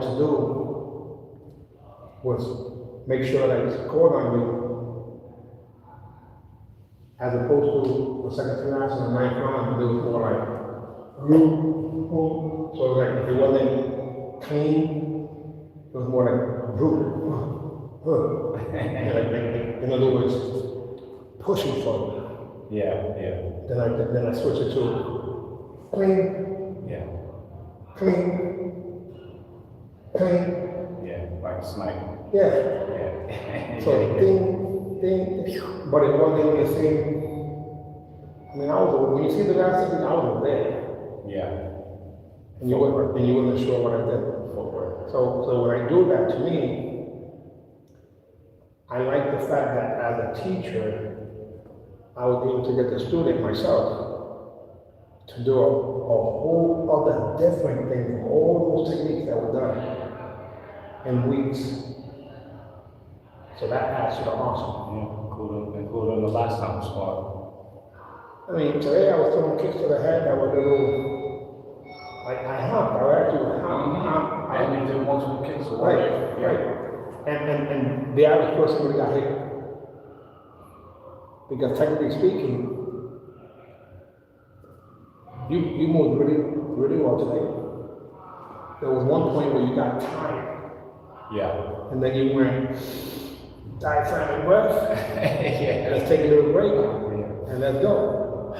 to do was make sure that it's scored on you as opposed to the second class and the ninth round, it was more like, so like if it wasn't clean, it was more like, in other words, pushing for it. Yeah. Then I switch it to clean, Yeah. clean, clean. Yeah. Like a sniper. Yeah. Yeah. So ding, but it wasn't the same. I mean, when you see the last thing, I was there. Yeah. And you wasn't sure what I did. So when I do that, to me, I like the fact that as a teacher, I was able to get the student myself to do a whole other different thing, all those techniques that were done in weeks. So that adds to the awesome. Including the last time squad. I mean, today I was throwing kicks to the head that were little, like I humped, I actually humped. I mean, there was multiple kicks away. Right. And the average person really got hit. Because technically speaking, you moved really well today. There was one point where you got tired. Yeah. And then you went diaphragmatic breath. Yeah. Let's take a little break and let's go.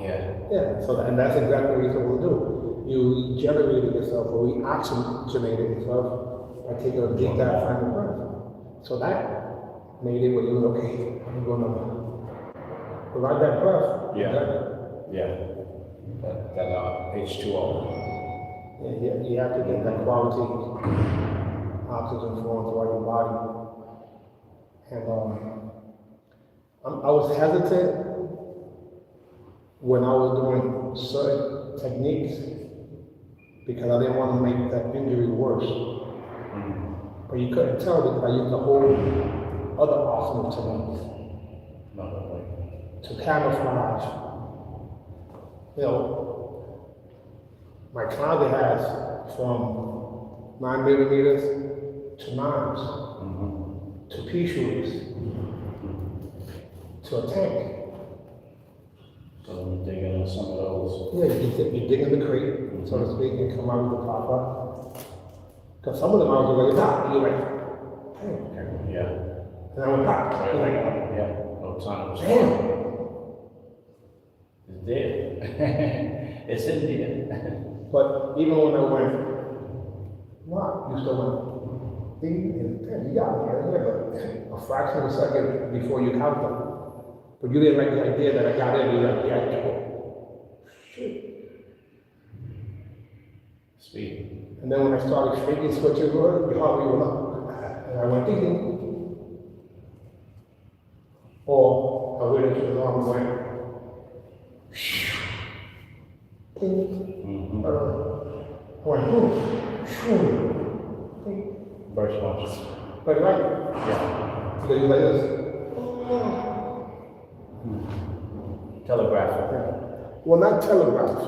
Yeah. So that's exactly what you're supposed to do. You generated yourself or re-oxygenated yourself by taking a deep diaphragmatic breath. So that made it where you were okay, I'm going to provide that breath. Yeah. That H2O. Yeah, you have to get that quality oxygen flowing throughout your body. And I was hesitant when I was doing certain techniques because I didn't want to make that injury worse. Mm-hmm. But you couldn't tell because I used the whole other awesome techniques to camouflage. You know, my closet has from 9 millimeters to knives, to pea shooters, to a tank. So we're digging in some of those. Yeah, you dig in the crate, so to speak, and come out with the pop-up. Because some of them I was like, and you're like, damn. Yeah. And I went, pop. You're like, Yeah. No time. damn. It's there. It's in there. But even when I went, what? You still went, ding, and damn, you got me here, but a fraction of a second before you count them. But you didn't like the idea that I got in, you like the actual, shit. Speed. And then when I started shaking switches, you hardly went up. And I went, ding, ding. Or I waited to the arm and went, ding. I went, boom, shoom, ding. Burst punches. But right, Yeah. so you like this. Telegraphic. Well, not telegraph.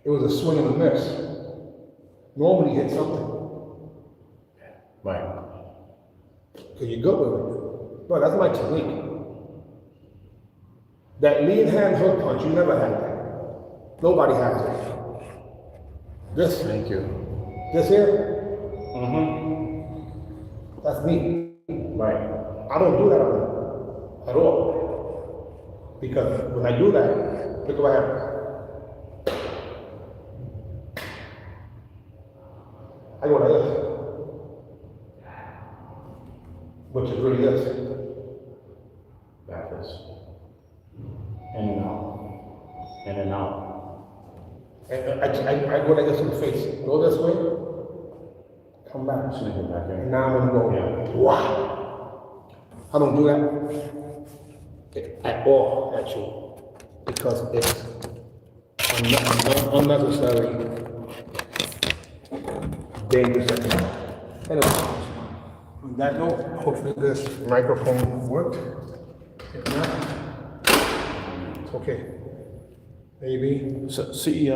It was a swing and a miss. Normally you hit something, Right. because you're good with it. But that's my technique. That lead hand hook punch, you never had that. Nobody has it. This, Thank you. this here, Mm-hmm. that's me. Right. I don't do that at all. Because when I do that, look what happens. I go like this. Which is really this. Backwards. In and out. In and out. And I go like this in the face. Go this way, come back. Sneak it back in. And now I'm gonna go, Yeah. wow. I don't do that at all, actually, because it's unnecessary, dangerous. Anyway, on that note, hopefully this microphone worked. If not, it's okay. Maybe. So, see,